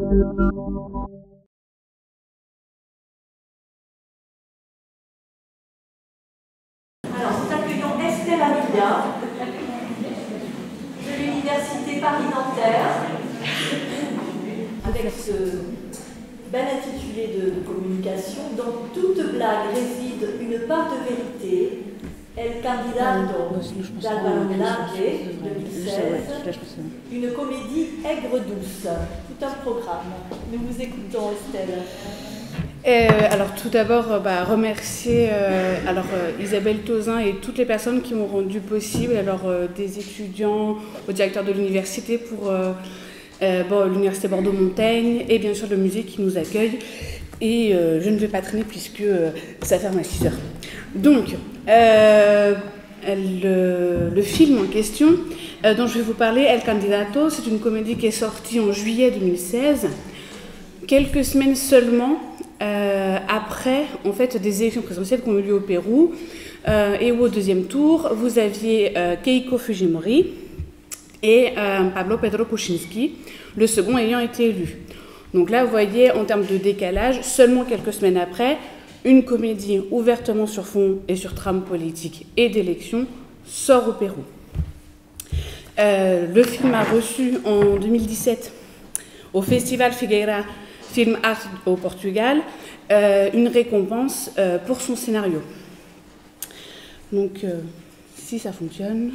Alors, nous accueillons Estelle Amilia de l'Université Paris-Nanterre avec ce bel intitulé de communication. Dans toute blague réside une part de vérité. El Candidato d'Álvaro Velarde, 2016, une comédie aigre-douce, tout un programme. Nous vous écoutons, Estelle. Alors tout d'abord, remercier Isabelle Tauzin et toutes les personnes qui ont rendu possible, des étudiants au directeur de l'université pour l'université Bordeaux-Montaigne et bien sûr le musée qui nous accueille. Et je ne vais pas traîner puisque ça ferme à 6 heures. Donc, le film en question dont je vais vous parler, El Candidato, c'est une comédie qui est sortie en juillet 2016, quelques semaines seulement après en fait, des élections présidentielles qui ont eu lieu au Pérou, et où au deuxième tour, vous aviez Keiko Fujimori et Pablo Pedro Kuczynski, le second ayant été élu. Donc là, vous voyez, en termes de décalage, seulement quelques semaines après, une comédie ouvertement sur fond et sur trame politique et d'élection sort au Pérou. Le film a reçu en 2017 au Festival Figueira Film Art au Portugal une récompense pour son scénario. Donc, si ça fonctionne...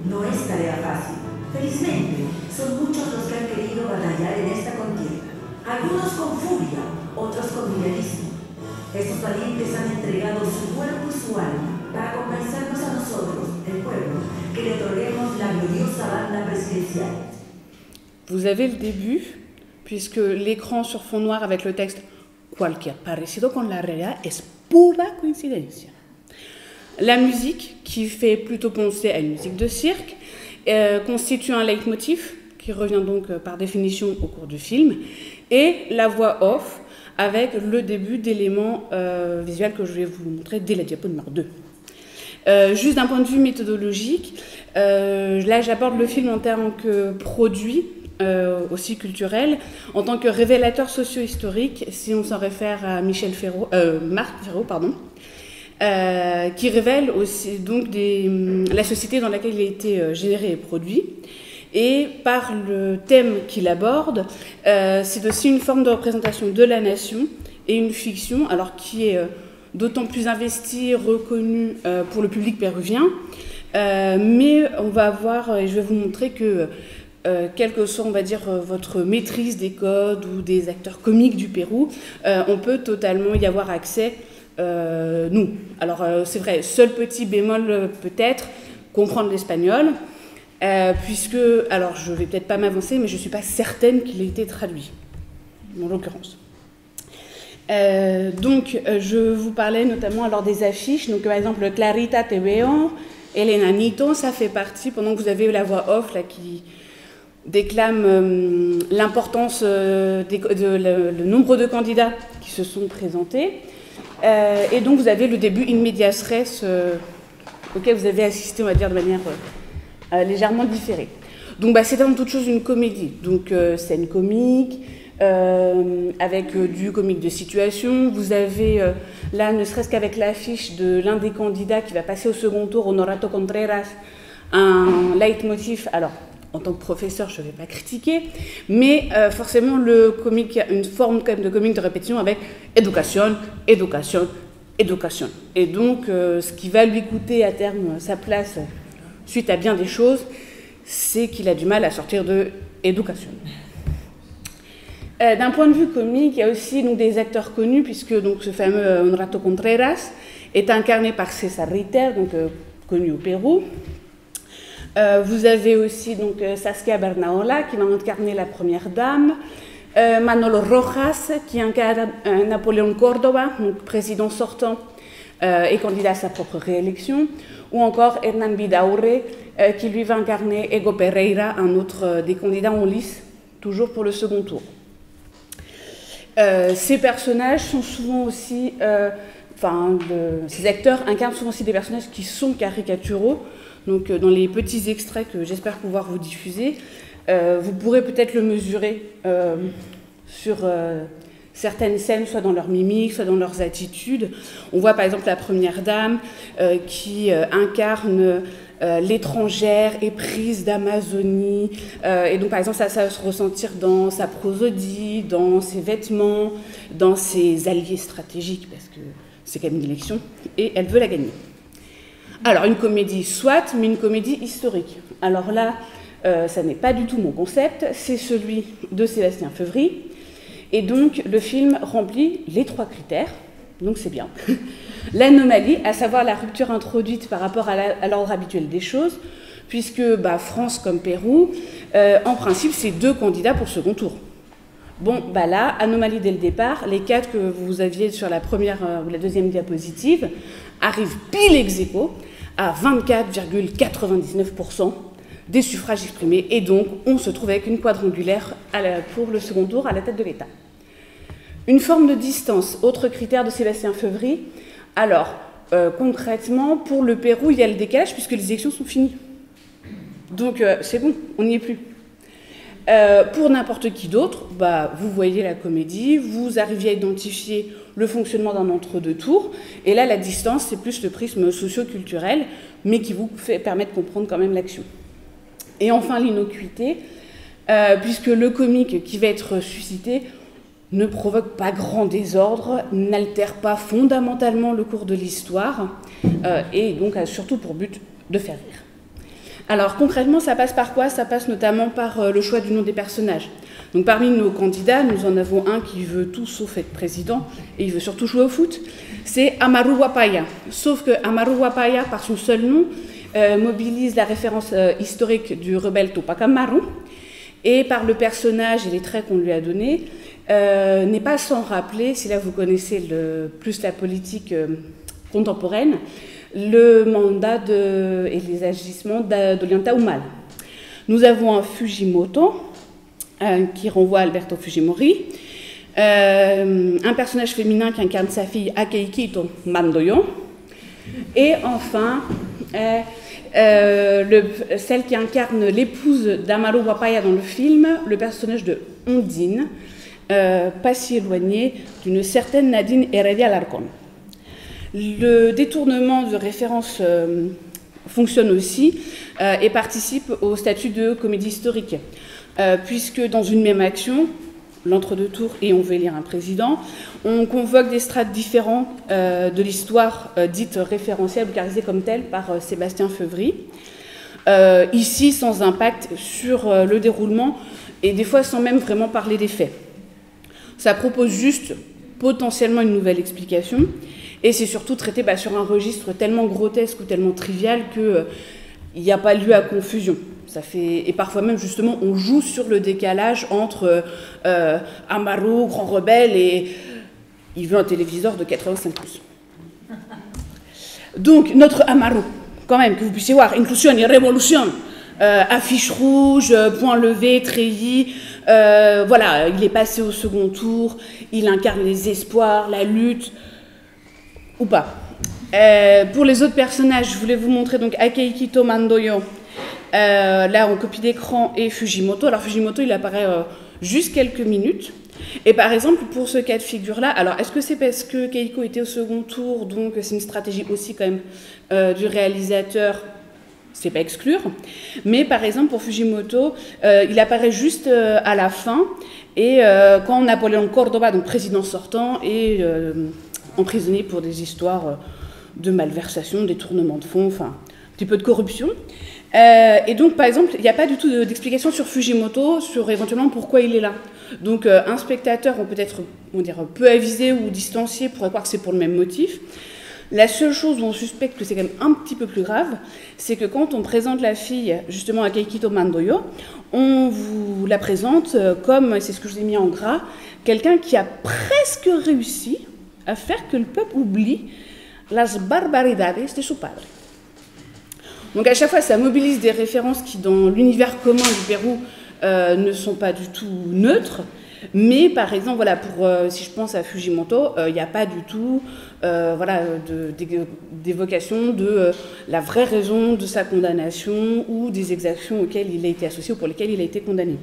No es tarea fácil. Felizmente, son muchos los que han querido batallar en esta contienda. Algunos con furia, otros con liderismo. Estos valientes han entregado su cuerpo y su alma para convencernos a nosotros, el pueblo, que le otorguemos la gloriosa banda presidencial. Vous avez le début, puisque l'écran sur fond noir avec le texte « Cualquier parecido con la realidad es pura coincidencia ». La musique, qui fait plutôt penser à une musique de cirque, constitue un leitmotiv, qui revient donc par définition au cours du film, et la voix off, avec le début d'éléments visuels que je vais vous montrer dès la diapo numéro 2. Juste d'un point de vue méthodologique, là j'aborde le film en tant que produit, aussi culturel, en tant que révélateur socio-historique, si on s'en réfère à Marc Ferro, qui révèle aussi donc la société dans laquelle il a été généré et produit. Et par le thème qu'il aborde, c'est aussi une forme de représentation de la nation et une fiction, alors qui est d'autant plus investie, reconnue pour le public péruvien. Mais on va voir, et je vais vous montrer que quelle que soit, on va dire, votre maîtrise des codes ou des acteurs comiques du Pérou, on peut totalement y avoir accès. Nous. Alors, c'est vrai, seul petit bémol peut-être, comprendre l'espagnol, puisque, alors je vais peut-être pas m'avancer, mais je ne suis pas certaine qu'il ait été traduit, en l'occurrence. Donc, je vous parlais notamment des affiches, donc par exemple, Clarita Te Veo, El Enanito, ça fait partie, pendant que vous avez la voix off là, qui déclame l'importance le nombre de candidats qui se sont présentés. Et donc vous avez le début in medias res auquel vous avez assisté, on va dire, de manière légèrement différée. Donc c'est avant toute chose une comédie, donc scène comique, avec du comique de situation. Vous avez là, ne serait-ce qu'avec l'affiche de l'un des candidats qui va passer au second tour, Honorato Contreras, un leitmotiv. Alors, en tant que professeur, je ne vais pas critiquer, mais forcément, le comique a une forme quand même de comique de répétition avec éducation, éducation, éducation. Et donc, ce qui va lui coûter à terme sa place suite à bien des choses, c'est qu'il a du mal à sortir de éducation. D'un point de vue comique, il y a aussi donc, des acteurs connus, puisque donc, ce fameux Honorato Contreras est incarné par César Ritter, donc, connu au Pérou. Vous avez aussi donc, Saskia Bernaola qui va incarner la première dame, Manolo Rojas qui incarne Napoléon Córdoba, donc président sortant et candidat à sa propre réélection, ou encore Hernán Vidaurre qui lui va incarner Ego Pereira, un autre des candidats en lice, toujours pour le second tour. Ces personnages sont souvent aussi... ces acteurs incarnent souvent aussi des personnages qui sont caricaturaux. Donc, dans les petits extraits que j'espère pouvoir vous diffuser, vous pourrez peut-être le mesurer sur certaines scènes, soit dans leur mimique, soit dans leurs attitudes. On voit par exemple la première dame qui incarne l'étrangère éprise d'Amazonie. Et donc, par exemple, ça va se ressentir dans sa prosodie, dans ses vêtements, dans ses alliés stratégiques, parce que c'est quand même une élection, et elle veut la gagner. Alors, une comédie soit, mais une comédie historique. Alors là, ça n'est pas du tout mon concept, c'est celui de Sébastien Feuvry. Et donc, le film remplit les 3 critères, donc c'est bien. L'anomalie, à savoir la rupture introduite par rapport à l'ordre habituel des choses, puisque France comme Pérou, en principe, c'est 2 candidats pour le second tour. Bon, là, anomalie dès le départ, les 4 que vous aviez sur la première ou la deuxième diapositive arrivent pile ex aequo à 24,99% des suffrages exprimés, et donc on se trouve avec une quadrangulaire pour le second tour à la tête de l'État. Une forme de distance, autre critère de Sébastien Feuvry. Alors, concrètement, pour le Pérou, il y a le décalage puisque les élections sont finies. Donc, c'est bon, on n'y est plus. Pour n'importe qui d'autre, vous voyez la comédie, vous arriviez à identifier le fonctionnement d'un entre-deux tours, et là, la distance, c'est plus le prisme socio-culturel, mais qui vous permet de comprendre quand même l'action. Et enfin, l'innocuité, puisque le comique qui va être suscité ne provoque pas grand désordre, n'altère pas fondamentalement le cours de l'histoire, et donc a surtout pour but de faire rire. Alors concrètement, ça passe par quoi? Ça passe notamment par le choix du nom des personnages. Donc parmi nos candidats, nous en avons un qui veut tout sauf être président, et il veut surtout jouer au foot, c'est Amaru Wapaya. Sauf que Amaru Wapaya, par son seul nom, mobilise la référence historique du rebelle Tupac Amaru, et par le personnage et les traits qu'on lui a donnés, n'est pas sans rappeler, si là vous connaissez plus la politique contemporaine, le mandat et les agissements d'Ollanta Humala. Nous avons un Fujimoto, qui renvoie à Alberto Fujimori, un personnage féminin qui incarne sa fille Akeikito Mandoyo, et enfin celle qui incarne l'épouse d'Amaru Wapaya dans le film, le personnage de Ondine, pas si éloigné d'une certaine Nadine Heredia Alarcón. Le détournement de référence fonctionne aussi et participe au statut de comédie historique, puisque dans une même action, l'entre-deux tours et on veut élire un président, on convoque des strates différents de l'histoire dite référentielle ou carisée comme telle par Sébastien Feuvry, ici sans impact sur le déroulement et des fois sans même vraiment parler des faits. Ça propose juste potentiellement une nouvelle explication, et c'est surtout traité sur un registre tellement grotesque ou tellement trivial qu'il n'y a pas lieu à confusion. Et parfois même, justement, on joue sur le décalage entre Amaru, grand rebelle, et il veut un téléviseur de 85 pouces. Donc, notre Amaru, quand même, que vous puissiez voir, inclusion et révolution, affiche rouge, point levé, treillis, voilà, il est passé au second tour, il incarne les espoirs, la lutte, ou pas. Pour les autres personnages, je voulais vous montrer donc Akeikito Mandoyo, là en copie d'écran, et Fujimoto. Alors Fujimoto, il apparaît juste quelques minutes. Et par exemple, pour ce cas de figure-là, alors est-ce que c'est parce que Keiko était au second tour, donc c'est une stratégie aussi quand même du réalisateur? C'est pas exclure. Mais par exemple, pour Fujimoto, il apparaît juste à la fin, et quand Napoléon Cordoba, donc président sortant, est emprisonné pour des histoires de malversation, détournement de fonds, enfin, un petit peu de corruption. Et donc, par exemple, il n'y a pas du tout d'explication sur Fujimoto, sur éventuellement pourquoi il est là. Donc, un spectateur, peut-être peu avisé ou distancié, pourrait croire que c'est pour le même motif. La seule chose où on suspecte que c'est quand même un petit peu plus grave, c'est que quand on présente la fille, justement, à Akeikito Mandoyo, on vous la présente comme, c'est ce que je vous ai mis en gras, quelqu'un qui a presque réussi à faire que le peuple oublie las barbaridades de su padre. Donc à chaque fois, ça mobilise des références qui, dans l'univers commun du Pérou, ne sont pas du tout neutres. Mais par exemple, voilà, si je pense à Fujimoto, il n'y a pas du tout voilà, d'évocation de la vraie raison de sa condamnation ou des exactions auxquelles il a été associé ou pour lesquelles il a été condamné.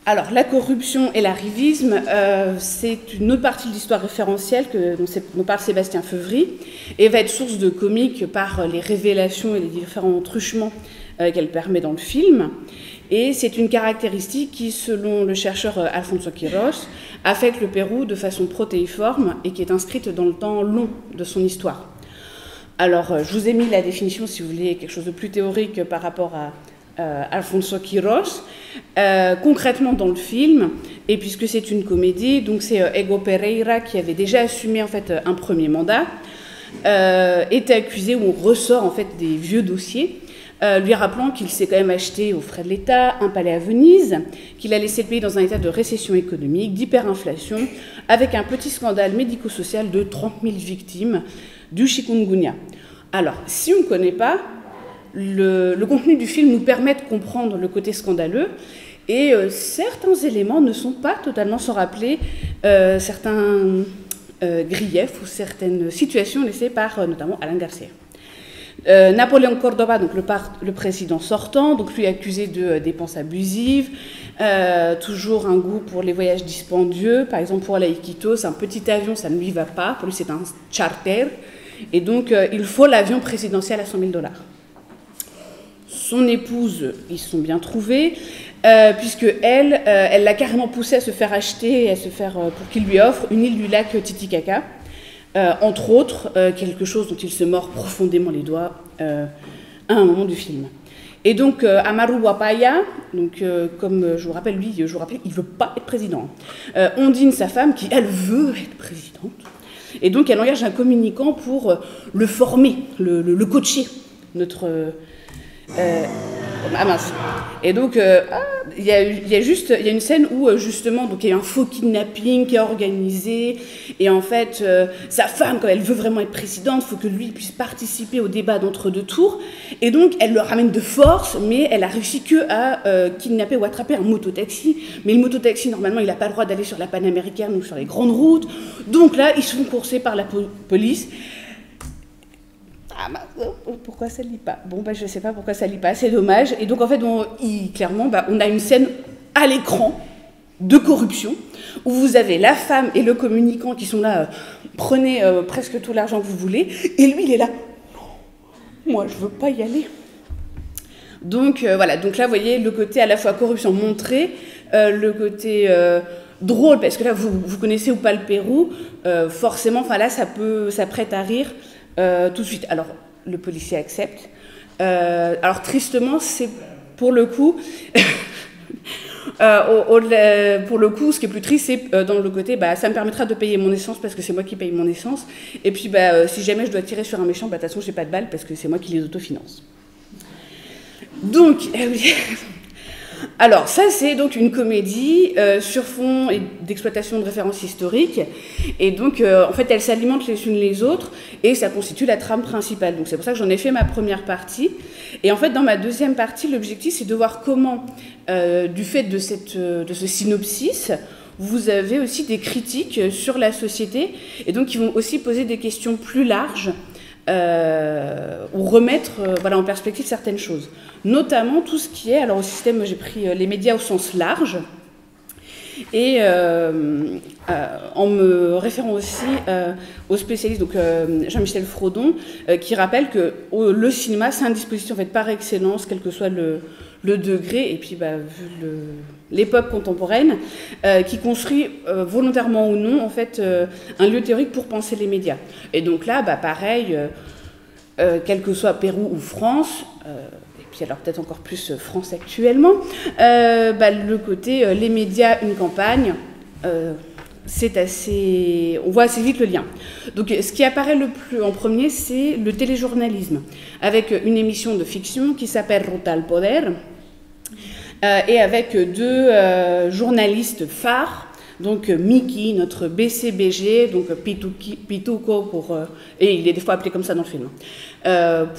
Alors, la corruption et l'arrivisme, c'est une autre partie de l'histoire référentielle dont parle Sébastien Feuvry, et va être source de comique par les révélations et les différents truchements qu'elle permet dans le film. Et c'est une caractéristique qui, selon le chercheur Alfonso Quiroz, affecte le Pérou de façon protéiforme et qui est inscrite dans le temps long de son histoire. Alors, je vous ai mis la définition, si vous voulez, quelque chose de plus théorique par rapport à Alfonso Quiroz. Concrètement dans le film, et puisque c'est une comédie, donc c'est Ego Pereira qui avait déjà assumé en fait un premier mandat, est accusé, où on ressort en fait des vieux dossiers, lui rappelant qu'il s'est quand même acheté aux frais de l'État un palais à Venise, qu'il a laissé le pays dans un état de récession économique, d'hyperinflation, avec un petit scandale médico-social de 30 000 victimes du chikungunya. Alors, si on ne connaît pas, le contenu du film nous permet de comprendre le côté scandaleux, et certains éléments ne sont pas totalement sans rappeler certains griefs ou certaines situations laissées par notamment Alan Garcia. Napoléon Cordoba, donc le président sortant, donc lui accusé de dépenses abusives, toujours un goût pour les voyages dispendieux, par exemple pour aller à Iquitos, un petit avion, ça ne lui va pas, pour lui c'est un charter, et donc il faut l'avion présidentiel à 100 000 $. Son épouse, ils se sont bien trouvés, puisque elle l'a carrément poussé à se faire acheter, pour qu'il lui offre une île du lac Titicaca, entre autres, quelque chose dont il se mord profondément les doigts à un moment du film. Et donc, Amaru Wapaya, donc, comme je vous rappelle, il ne veut pas être président. Ondine, sa femme, qui, elle, veut être présidente. Et donc, elle engage un communicant pour le former, le coacher, notre... mince. Et donc, il y a une scène où, justement, donc, il y a un faux kidnapping qui est organisé, et en fait, sa femme, quand elle veut vraiment être présidente, il faut que lui puisse participer au débat d'entre-deux tours, et donc, elle le ramène de force, mais elle a réussi à kidnapper ou attraper un mototaxi, mais le mototaxi, normalement, il n'a pas le droit d'aller sur la Panaméricaine ou sur les grandes routes, donc là, ils sont coursés par la police. Ah, pourquoi ça ne lit pas? Bon, je ne sais pas pourquoi ça ne lit pas, c'est dommage. Et donc, en fait, clairement, on a une scène à l'écran de corruption, où vous avez la femme et le communicant qui sont là, prenez presque tout l'argent que vous voulez, et lui, il est là, non, moi, je ne veux pas y aller. Donc, voilà, donc là, vous voyez le côté à la fois corruption montré, le côté... drôle, parce que là, vous connaissez ou pas le Pérou, forcément, là, ça prête à rire tout de suite. Alors, le policier accepte. Alors, tristement, c'est pour le coup... pour le coup, ce qui est plus triste, c'est dans le côté, ça me permettra de payer mon essence parce que c'est moi qui paye mon essence. Et puis, si jamais je dois tirer sur un méchant, de toute façon, j'ai pas de balles parce que c'est moi qui les autofinance. Donc... Alors, ça, c'est donc une comédie sur fond d'exploitation de références historiques. Et donc, en fait, elles s'alimentent les unes les autres et ça constitue la trame principale. Donc, c'est pour ça que j'en ai fait ma première partie. Et en fait, dans ma deuxième partie, l'objectif, c'est de voir comment, du fait de ce synopsis, vous avez aussi des critiques sur la société et donc qui vont aussi poser des questions plus larges ou remettre en perspective certaines choses. Notamment tout ce qui est, alors au système, j'ai pris les médias au sens large, et en me référant aussi aux spécialistes, donc Jean-Michel Frodon, qui rappelle que le cinéma, c'est un dispositif en fait, par excellence, quel que soit le degré, et puis vu l'époque contemporaine, qui construit volontairement ou non en fait, un lieu théorique pour penser les médias. Et donc là, pareil, quel que soit Pérou ou France, et puis alors peut-être encore plus France actuellement, le côté les médias, une campagne, c'est assez... On voit assez vite le lien. Donc ce qui apparaît le plus en premier, c'est le téléjournalisme, avec une émission de fiction qui s'appelle Ruta al Poder, et avec deux journalistes phares, donc Miki, notre BCBG, donc Pituco pour... et il est des fois appelé comme ça dans le film,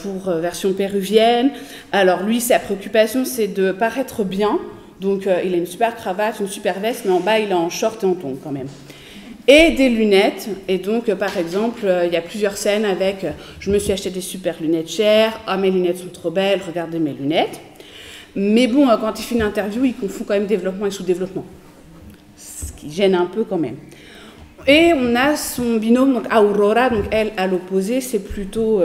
pour version péruvienne. Alors lui, sa préoccupation, c'est de paraître bien, Donc il a une super cravate, une super veste, mais en bas il est en short et en tongs quand même. Et des lunettes. Et donc par exemple, il y a plusieurs scènes avec je me suis acheté des super lunettes chères, ah mes lunettes sont trop belles, regardez mes lunettes. Mais bon, quand il fait une interview, il confond quand même développement et sous-développement. Ce qui gêne un peu quand même. Et on a son binôme, donc Aurora, donc elle à l'opposé, c'est plutôt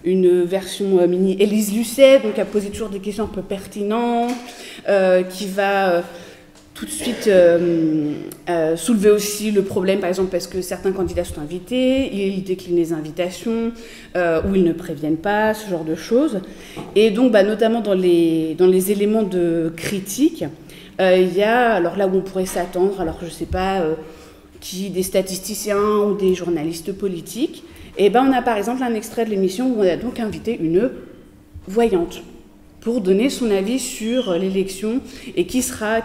une version mini Élise Lucet, donc elle pose toujours des questions un peu pertinentes, qui va tout de suite soulever aussi le problème, par exemple, parce que certains candidats sont invités, ils déclinent les invitations, ou ils ne préviennent pas, ce genre de choses. Et donc, notamment dans les éléments de critique, il y a, alors là où on pourrait s'attendre, alors je ne sais pas, des statisticiens ou des journalistes politiques, et on a par exemple un extrait de l'émission où on a donc invité une voyante pour donner son avis sur l'élection et qui sera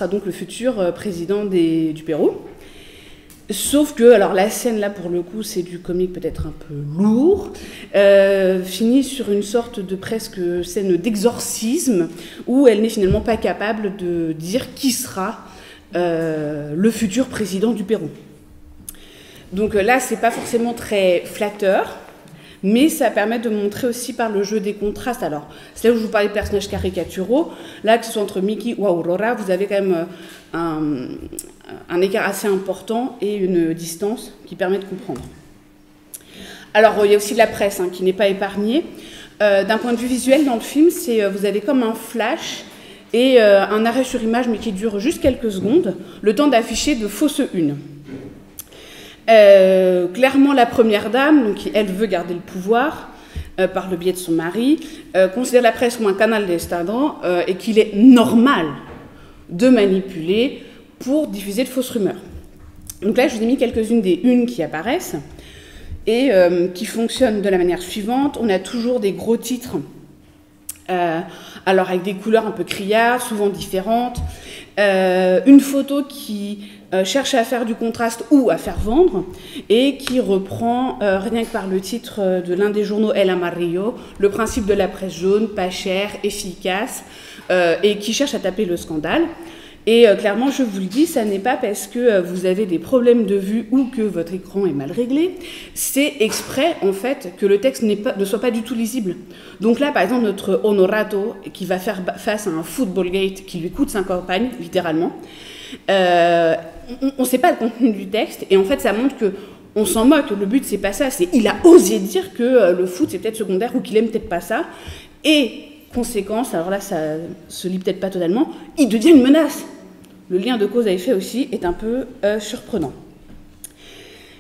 donc le futur président du Pérou. Sauf que, alors la scène là pour le coup c'est du comique peut-être un peu lourd, finit sur une sorte de presque scène d'exorcisme où elle n'est finalement pas capable de dire qui sera le futur président du Pérou. Donc là, c'est pas forcément très flatteur, mais ça permet de montrer aussi par le jeu des contrastes. Alors, c'est là où je vous parlais de personnages caricaturaux. Là, que ce soit entre Mickey ou Aurora, vous avez quand même un écart assez important et une distance qui permet de comprendre. Alors, il y a aussi la presse qui n'est pas épargnée. D'un point de vue visuel, dans le film, vous avez comme un flash et un arrêt sur image, mais qui dure juste quelques secondes, le temps d'afficher de fausses unes. Clairement, la première dame, donc, elle veut garder le pouvoir par le biais de son mari, considère la presse comme un canal d'Estado et qu'il est normal de manipuler pour diffuser de fausses rumeurs. Donc là, je vous ai mis quelques-unes des unes qui apparaissent et qui fonctionnent de la manière suivante. On a toujours des gros titres, alors avec des couleurs un peu criardes, souvent différentes, une photo qui cherche à faire du contraste ou à faire vendre et qui reprend, rien que par le titre de l'un des journaux El Amarillo, le principe de la presse jaune, pas chère, efficace, et qui cherche à taper le scandale. Et clairement, je vous le dis, ça n'est pas parce que vous avez des problèmes de vue ou que votre écran est mal réglé, c'est exprès, en fait, que le texte ne soit pas du tout lisible. Donc là, par exemple, notre Honorato, qui va faire face à un football gate qui lui coûte sa campagne, littéralement, on ne sait pas le contenu du texte, et en fait, ça montre qu'on s'en moque. Le but, c'est pas ça, c'est il a osé dire que le foot, c'est peut-être secondaire ou qu'il aime peut-être pas ça, et conséquence, alors là, ça se lit peut-être pas totalement, il devient une menace. Le lien de cause à effet aussi est un peu surprenant.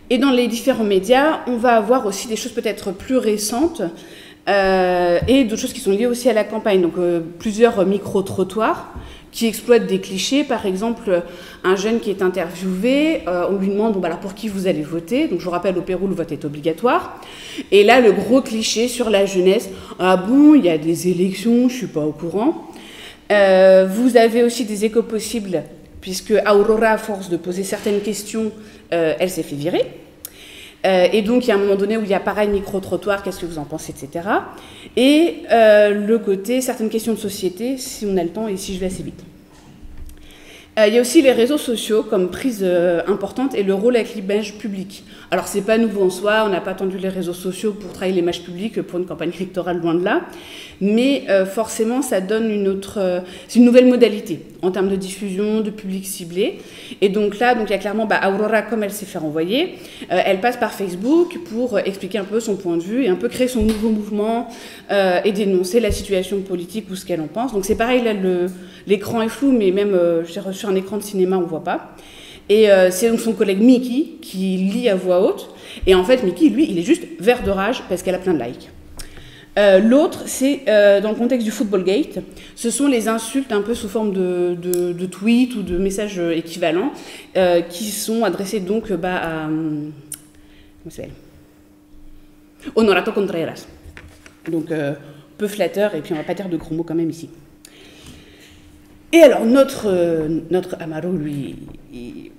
Et dans les différents médias, on va avoir aussi des choses peut-être plus récentes et d'autres choses qui sont liées aussi à la campagne. Donc plusieurs micro-trottoirs qui exploitent des clichés. Par exemple, un jeune qui est interviewé, on lui demande alors pour qui vous allez voter. Donc je vous rappelle, au Pérou, le vote est obligatoire. Et là, le gros cliché sur la jeunesse, ah bon, il y a des élections, je ne suis pas au courant. Vous avez aussi des échos possibles, puisque Aurora, à force de poser certaines questions, elle s'est fait virer. Et donc, il y a un moment donné où il y a pareil micro-trottoir, qu'est-ce que vous en pensez, etc. Et le côté, certaines questions de société, si on a le temps et si je vais assez vite. Il y a aussi les réseaux sociaux comme prise importante et le rôle avec l'image publique. Alors, c'est pas nouveau en soi, on n'a pas attendu les réseaux sociaux pour travailler l'image publique pour une campagne électorale, loin de là. Mais forcément, ça donne c'est une nouvelle modalité en termes de diffusion, de public ciblé. Et donc là, il y a clairement Aurora, comme elle s'est fait renvoyer, elle passe par Facebook pour expliquer un peu son point de vue et un peu créer son nouveau mouvement et dénoncer la situation politique ou ce qu'elle en pense. Donc c'est pareil, là, l'écran est flou, mais même sur un écran de cinéma, on ne voit pas. Et c'est donc son collègue Mickey qui lit à voix haute. Et en fait, Mickey, lui, il est juste vert de rage parce qu'elle a plein de likes. L'autre, c'est dans le contexte du Football Gate, ce sont les insultes un peu sous forme de tweets ou de messages équivalents qui sont adressés donc à comment s'appelle Honorato Contreras. Donc peu flatteur, et puis on va pas dire de gros mots quand même ici. Et alors notre Amaro, lui,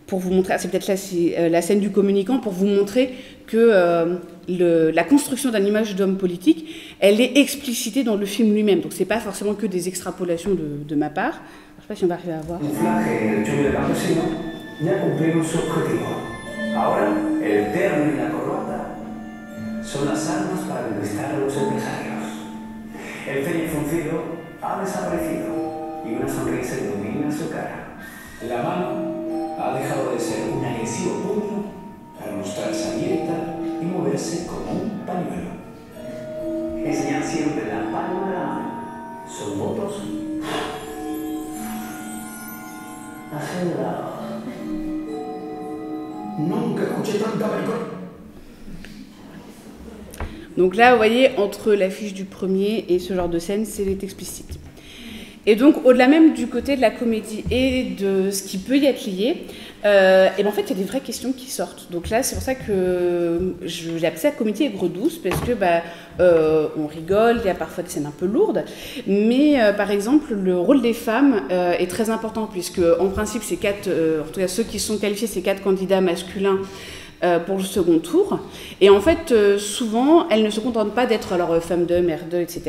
pour vous montrer, c'est peut-être là la scène du communicant, pour vous montrer que la construction d'une image d'homme politique, elle est explicitée dans le film lui-même. Donc c'est pas forcément que des extrapolations de ma part. sais pas si on va arriver à voir. Camuflaje en el chulo de campesino ya cumplieron su objetivo. Ahora, el terno y la corbata son las armas para conquistar a los empresarios. El ceño fruncido ha desaparecido y una sonrisa ilumina su cara. La mano ha dejado de ser un agresivo puño para mostrarse abierta y moverse como un pañuelo. Enseñar siempre la palma de la mano. Son votos asegurados. Nunca escuché tanta maricón. Donc là, vous voyez, entre l'affiche du premier et ce genre de scène, c'est explicite. Et donc, au-delà même du côté de la comédie et de ce qui peut y être lié, et ben en fait, il y a des vraies questions qui sortent. Donc là, c'est pour ça que j'ai appelé ça comédie aigre-douce, parce que on rigole, il y a parfois des scènes un peu lourdes, mais par exemple, le rôle des femmes est très important, puisque en principe, ces quatre, en tout cas ceux qui sont qualifiés, ces 4 candidats masculins, pour le second tour. Et en fait, souvent, elles ne se contentent pas d'être alors femmes de, mères de, etc.,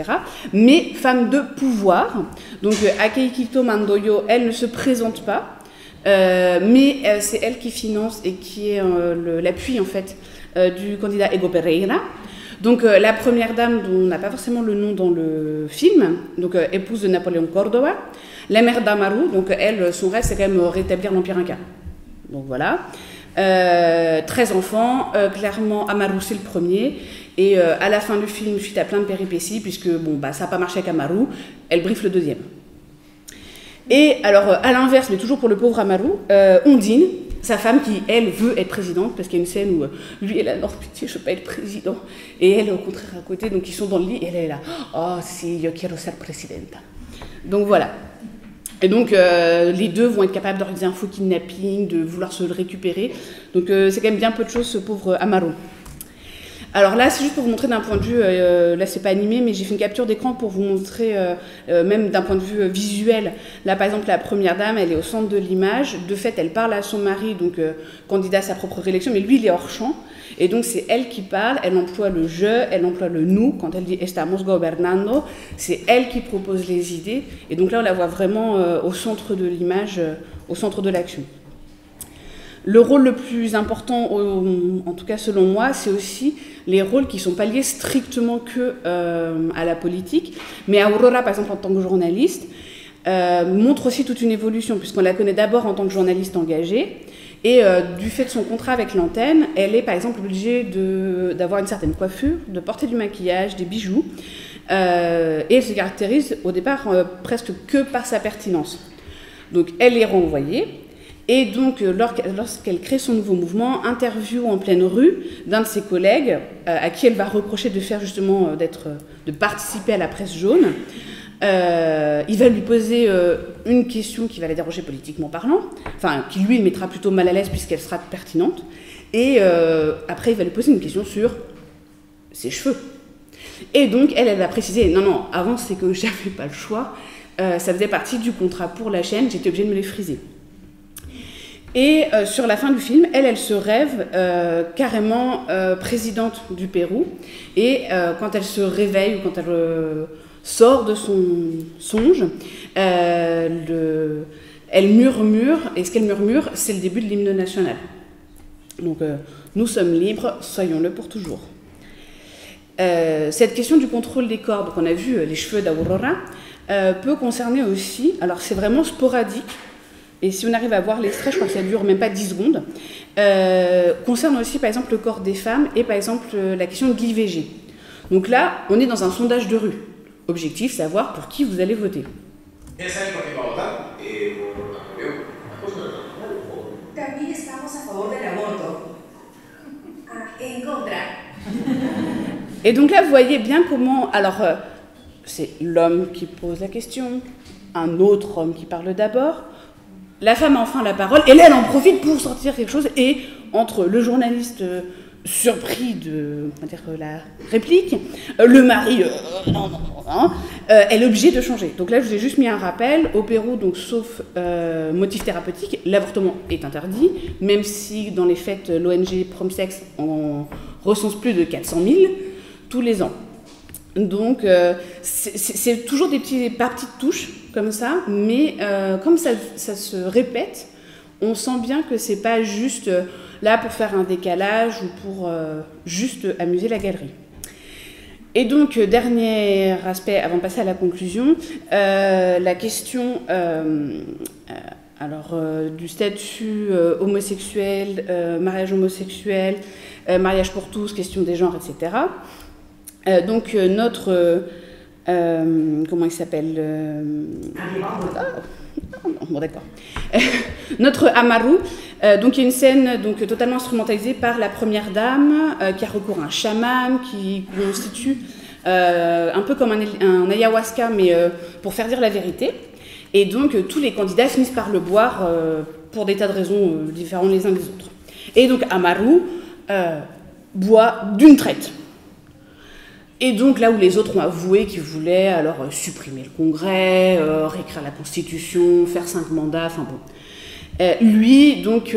mais femmes de pouvoir. Donc, Akeikito Mandoyo, elle ne se présente pas, mais c'est elle qui finance et qui est l'appui, en fait, du candidat Ego Pereira. Donc, la première dame, dont on n'a pas forcément le nom dans le film, donc épouse de Napoléon Córdoba. La mère d'Amaru, donc elle, son rêve, c'est quand même rétablir l'Empire Inca. Donc, voilà. 13 enfants, clairement Amaru c'est le premier, et à la fin du film, suite à plein de péripéties, puisque ça n'a pas marché avec Amaru, elle briefe le deuxième. Et alors, à l'inverse, mais toujours pour le pauvre Amaru, Ondine, sa femme qui, elle, veut être présidente, parce qu'il y a une scène où lui, elle a non, pitié, je ne veux pas être président, et elle, au contraire, à côté, donc ils sont dans le lit, et elle est là, oh si, yo quiero ser presidenta. Donc voilà. Et donc, les deux vont être capables d'organiser un faux kidnapping, de vouloir se le récupérer. Donc, c'est quand même bien peu de choses, ce pauvre Amaru. Alors là, c'est juste pour vous montrer d'un point de vue, là, c'est pas animé, mais j'ai fait une capture d'écran pour vous montrer, même d'un point de vue visuel. Là, par exemple, la première dame, elle est au centre de l'image. De fait, elle parle à son mari, donc candidat à sa propre réélection, mais lui, il est hors champ. Et donc, c'est elle qui parle, elle emploie le je, elle emploie le nous. Quand elle dit « estamos gobernando », c'est elle qui propose les idées. Et donc là, on la voit vraiment au centre de l'image, au centre de l'action. Le rôle le plus important, en tout cas selon moi, c'est aussi les rôles qui ne sont pas liés strictement que à la politique. Mais Aurora, par exemple, en tant que journaliste, montre aussi toute une évolution, puisqu'on la connaît d'abord en tant que journaliste engagée. Et du fait de son contrat avec l'antenne, elle est par exemple obligée d'avoir une certaine coiffure, de porter du maquillage, des bijoux. Et elle se caractérise au départ presque que par sa pertinence. Donc elle est renvoyée. Et donc lorsqu'elle crée son nouveau mouvement, interview en pleine rue d'un de ses collègues à qui elle va reprocher de faire justement de participer à la presse jaune. Il va lui poser une question qui va la déranger politiquement parlant, enfin qui lui le mettra plutôt mal à l'aise puisqu'elle sera pertinente, et après il va lui poser une question sur ses cheveux. Et donc elle va préciser, non, avant c'est que j'avais pas le choix, ça faisait partie du contrat pour la chaîne, j'étais obligée de me les friser. Et sur la fin du film, elle se rêve carrément présidente du Pérou, et quand elle se réveille ou quand elle sort de son songe, elle murmure, et ce qu'elle murmure, c'est le début de l'hymne national. Donc, nous sommes libres, soyons-le pour toujours. Cette question du contrôle des corps, donc on a vu les cheveux d'Aurora, peut concerner aussi, alors c'est vraiment sporadique, et si on arrive à voir l'extrait, je crois que ça dure même pas 10 secondes, concerne aussi par exemple le corps des femmes et par exemple la question de l'IVG. Donc là, on est dans un sondage de rue. Objectif, savoir pour qui vous allez voter. También estamos a favor del aborto. En contra. Et donc là, vous voyez bien comment... Alors, c'est l'homme qui pose la question, un autre homme qui parle d'abord, la femme a enfin la parole, et là, elle en profite pour sortir quelque chose, et entre le journaliste... surpris de la réplique, le mari, non, elle est obligée de changer. Donc là, je vous ai juste mis un rappel. Au Pérou, donc, sauf motif thérapeutique, l'avortement est interdit, même si dans les faits, l'ONG Promsex en recense plus de 400 000 tous les ans. Donc, c'est toujours par petites touches. comme ça, mais comme ça se répète, on sent bien que c'est pas juste là pour faire un décalage ou pour juste amuser la galerie. Et donc, dernier aspect, avant de passer à la conclusion, la question du statut homosexuel, mariage homosexuel, mariage pour tous, question des genres, etc. Donc, notre... comment il s'appelle bon, d'accord. Notre Amaru, donc il y a une scène donc, totalement instrumentalisée par la première dame qui a recours à un chaman qui constitue un peu comme un ayahuasca, mais pour faire dire la vérité. Et donc tous les candidats finissent par le boire pour des tas de raisons différentes les uns des autres. Et donc Amaru boit d'une traite. Et donc là où les autres ont avoué qu'ils voulaient alors supprimer le Congrès, réécrire la Constitution, faire 5 mandats, enfin bon. Lui, donc,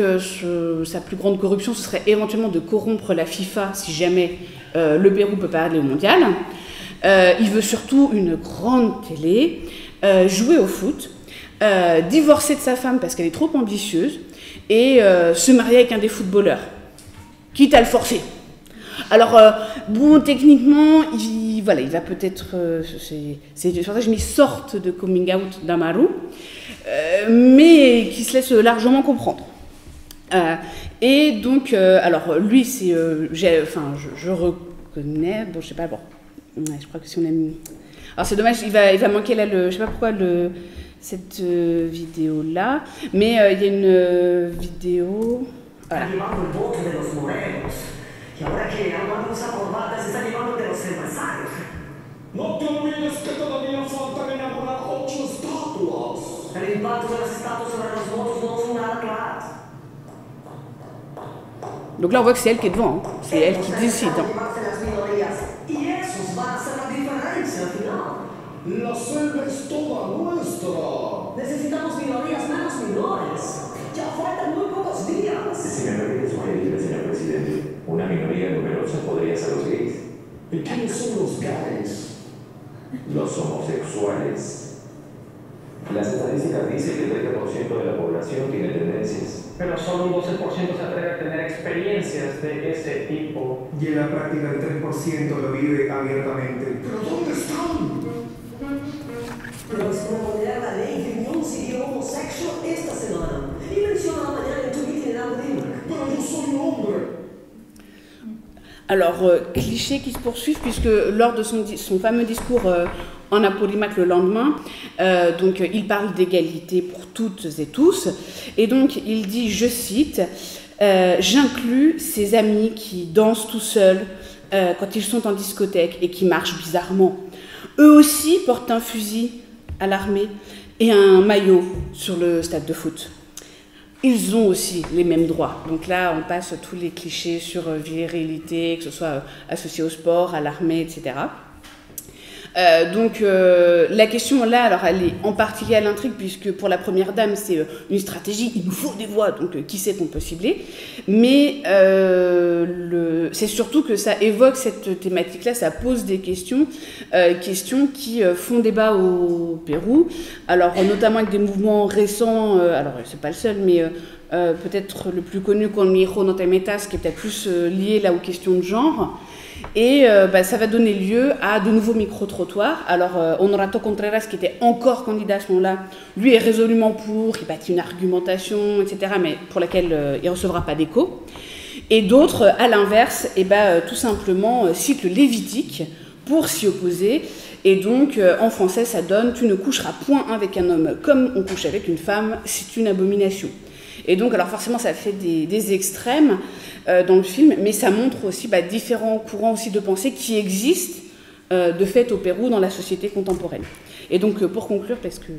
sa plus grande corruption, ce serait éventuellement de corrompre la FIFA si jamais le Pérou peut pas aller au mondial. Il veut surtout une grande télé, jouer au foot, divorcer de sa femme parce qu'elle est trop ambitieuse et se marier avec un des footballeurs, quitte à le forcer. Alors, bon, techniquement, il va peut-être... c'est pour ça que j'ai mis sorte de coming out d'Amaru, mais qui se laisse largement comprendre. Et donc, alors, lui, c'est... je reconnais... Bon, je sais pas, bon... Ouais, je crois que si on aime... Alors, c'est dommage, il va manquer là, je sais pas pourquoi, cette vidéo-là, mais il y a une vidéo... Voilà. Y ahora que Armando usa corbata, se está llevando de los empresarios. No te olvides que todavía faltan enamorar 8 estatuas. El impacto de las estatuas sobre los votos no son nada claros. Donc là, on voit que c'est elle qui est devant, hein. C'est elle qui décide. Hein. Y esos van a hacer la diferencia al final. La selva es toda nuestra. Necesitamos minorías menos menores. Ya faltan muy pocos días. Si me permite sugerirle, señor presidente, una minoría numerosa podría ser los gays. ¿Y quiénes son los gays? Los homosexuales. Las estadísticas dicen que el 30% de la población tiene tendencias. Pero solo un 12% se atreve a tener experiencias de ese tipo. Y en la práctica el 3% lo vive abiertamente. ¿Pero dónde están? Pero es una moderna ley que no siguió homosexual esta semana. Y menciona mañana en Twitter en Aberdeen. Pero yo soy hombre. Alors, clichés qui se poursuivent, puisque lors de son fameux discours en Appollinac le lendemain, donc il parle d'égalité pour toutes et tous, et donc il dit, je cite, « J'inclus ces amis qui dansent tout seuls quand ils sont en discothèque et qui marchent bizarrement. Eux aussi portent un fusil à l'armée et un maillot sur le stade de foot. Ils ont aussi les mêmes droits. » Donc là, on passe tous les clichés sur virilité, que ce soit associé au sport, à l'armée, etc. Donc la question là, alors elle est en partie liée à l'intrigue, puisque pour la première dame, c'est une stratégie, il nous faut des voix, donc qui sait qu'on peut cibler. Mais c'est surtout que ça évoque cette thématique-là, ça pose des questions qui font débat au Pérou, alors notamment avec des mouvements récents, alors c'est pas le seul, mais peut-être le plus connu comme Hijo no te metas, qui est peut-être plus lié là aux questions de genre. Et ça va donner lieu à de nouveaux micro-trottoirs. Alors, Honorato Contreras, qui était encore candidat à ce moment-là, lui est résolument pour, il bâtit une argumentation, etc., mais pour laquelle il ne recevra pas d'écho. Et d'autres, à l'inverse, tout simplement citent le Lévitique pour s'y opposer. Et donc, en français, ça donne « Tu ne coucheras point avec un homme comme on couche avec une femme, c'est une abomination ». Et donc, alors forcément, ça fait des extrêmes dans le film, mais ça montre aussi différents courants aussi de pensée qui existent de fait au Pérou dans la société contemporaine. Et donc, pour conclure, parce que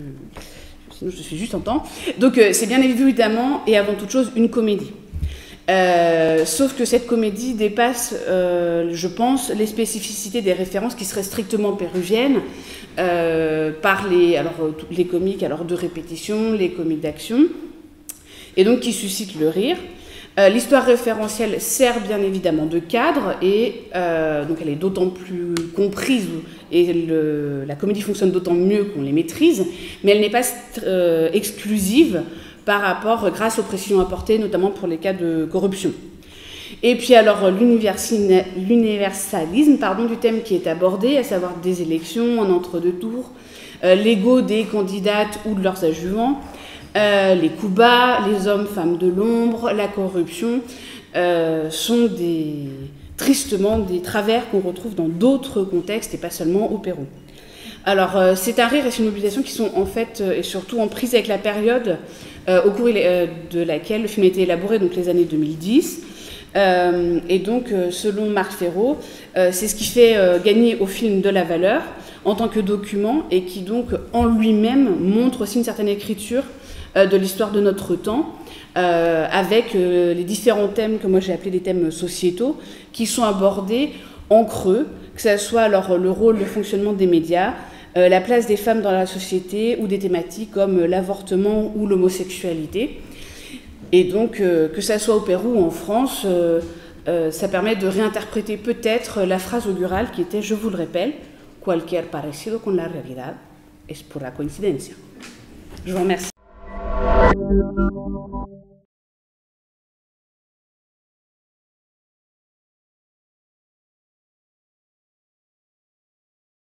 sinon je suis juste en temps, donc c'est bien évidemment et avant toute chose une comédie. Sauf que cette comédie dépasse, je pense, les spécificités des références qui seraient strictement péruviennes par les comiques de répétition, les comiques d'action, et donc qui suscitent le rire. L'histoire référentielle sert bien évidemment de cadre et donc elle est d'autant plus comprise et la comédie fonctionne d'autant mieux qu'on les maîtrise, mais elle n'est pas exclusive par rapport, grâce aux précisions apportées, notamment pour les cas de corruption. Et puis alors l'universalisme du thème qui est abordé, à savoir des élections en entre-deux tours, l'ego des candidates ou de leurs adjuvants, les coups bas, les hommes, femmes de l'ombre, la corruption, sont tristement des travers qu'on retrouve dans d'autres contextes et pas seulement au Pérou. Alors, c'est un rire et c'est une mobilisation qui sont en fait et surtout en prise avec la période au cours de laquelle le film a été élaboré, donc les années 2010. Et donc, selon Marc Ferro, c'est ce qui fait gagner au film de la valeur en tant que document et qui donc en lui-même montre aussi une certaine écriture de l'histoire de notre temps, avec les différents thèmes que moi j'ai appelés des thèmes sociétaux, qui sont abordés en creux, que ce soit alors le rôle, le fonctionnement des médias, la place des femmes dans la société, ou des thématiques comme l'avortement ou l'homosexualité. Et donc, que ça soit au Pérou ou en France, ça permet de réinterpréter peut-être la phrase augurale qui était, je vous le répète, cualquier parecido con la realidad es pura coincidencia. Je vous remercie.